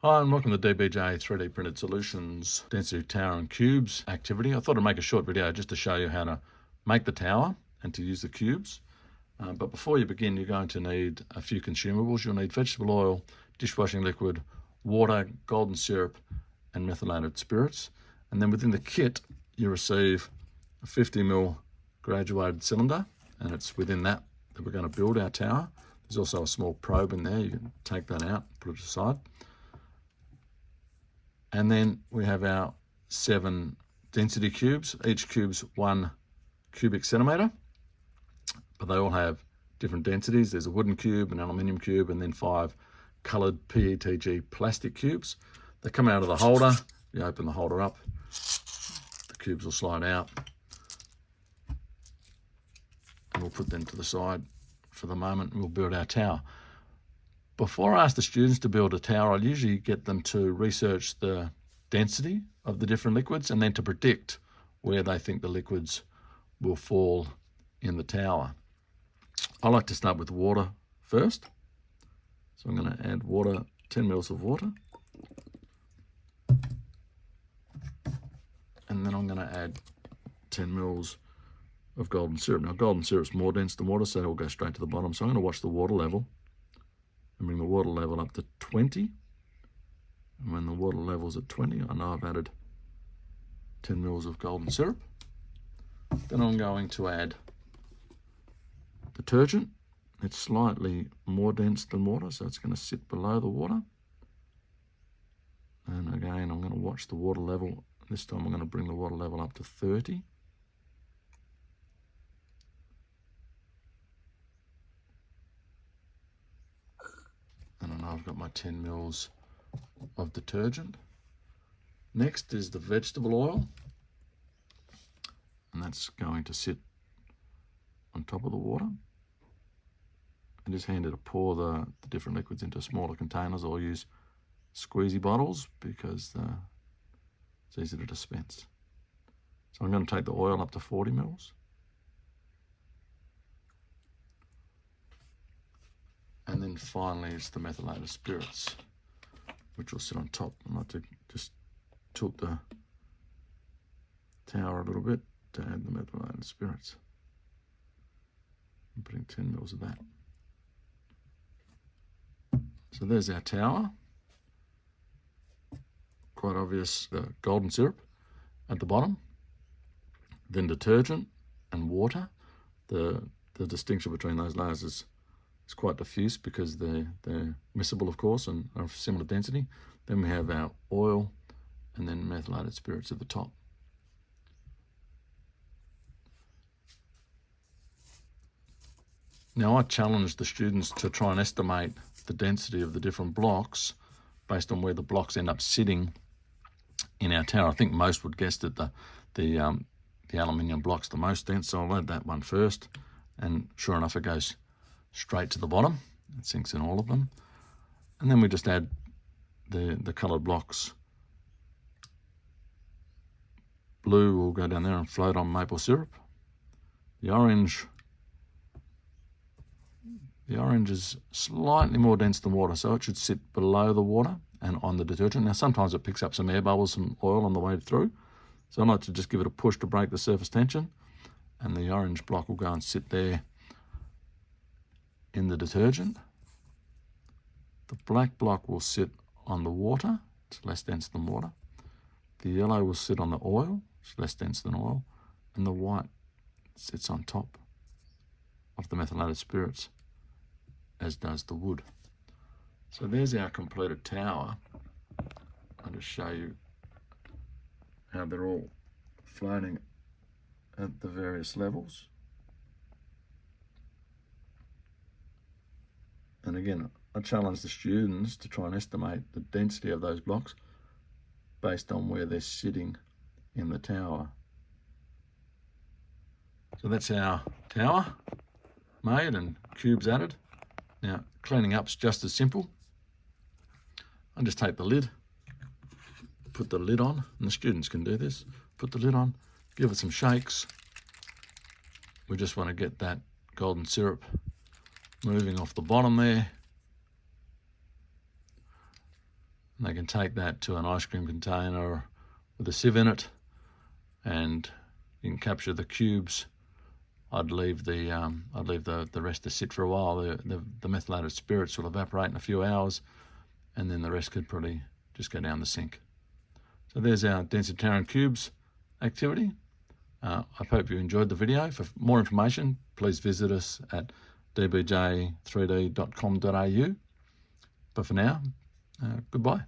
Hi and welcome to DBJ 3D Printed Solutions Density Tower and Cubes activity. I thought I'd make a short video just to show you how to make the tower and to use the cubes. But before you begin, you're going to need a few consumables. You'll need vegetable oil, dishwashing liquid, water, golden syrup, and methylated spirits. And then within the kit, you receive a 50mm graduated cylinder, and it's within that we're going to build our tower. There's also a small probe in there. You can take that out, put it aside. And then we have our 7 density cubes. Each cube's 1 cubic centimetre, but they all have different densities. There's a wooden cube, an aluminium cube, and then 5 coloured PETG plastic cubes. They come out of the holder. You open the holder up, the cubes will slide out, and we'll put them to the side for the moment, and we'll build our tower. Before I ask the students to build a tower, I'll usually get them to research the density of the different liquids and then to predict where they think the liquids will fall in the tower. I like to start with water first. So I'm going to add water, 10 mils of water. And then I'm going to add 10 mils of golden syrup. Now golden syrup's more dense than water, so it'll go straight to the bottom. So I'm going to watch the water level and bring the water level up to 20. And when the water level's at 20, I know I've added 10 mils of golden syrup. Then I'm going to add detergent. It's slightly more dense than water, so it's going to sit below the water. And again, I'm going to watch the water level. This time I'm going to bring the water level up to 30. And I know I've got my 10 mils of detergent. Next is the vegetable oil, and that's going to sit on top of the water. It is handy to pour the different liquids into smaller containers, or use squeezy bottles because it's easy to dispense. So I'm going to take the oil up to 40 mils. And then finally it's the methylated spirits, which will sit on top. I like to just tilt the tower a little bit to add the methylated spirits. I'm putting 10 mils of that. So there's our tower. Quite obvious, the golden syrup at the bottom, then detergent and water. The distinction between those layers is quite diffuse because they're miscible, of course, and are of similar density. Then we have our oil and then methylated spirits at the top. Now I challenge the students to try and estimate the density of the different blocks based on where the blocks end up sitting in our tower. I think most would guess that the aluminium block's the most dense, so I'll add that one first, and sure enough it goes straight to the bottom. It sinks in all of them. And then we just add the coloured blocks. Blue will go down there and float on maple syrup. The orange is slightly more dense than water, so it should sit below the water and on the detergent. Now sometimes it picks up some air bubbles, some oil on the way through, so I like to just give it a push to break the surface tension, and the orange block will go and sit there in the detergent. The black block will sit on the water, it's less dense than water. The yellow will sit on the oil, it's less dense than oil, and the white sits on top of the methylated spirits, as does the wood. So there's our completed tower. I'll just show you how they're all floating at the various levels. And again, I challenge the students to try and estimate the density of those blocks based on where they're sitting in the tower. So that's our tower made and cubes added. Now cleaning up's just as simple. I just take the lid, put the lid on, and the students can do this. Put the lid on, give it some shakes. We just want to get that golden syrup moving off the bottom there. And they can take that to an ice cream container with a sieve in it, and you can capture the cubes. I'd leave the rest to sit for a while. The methylated spirits will evaporate in a few hours, and then the rest could probably just go down the sink. So there's our Densitarium cubes activity. I hope you enjoyed the video. For more information, please visit us at dbj3d.com.au. But for now, goodbye.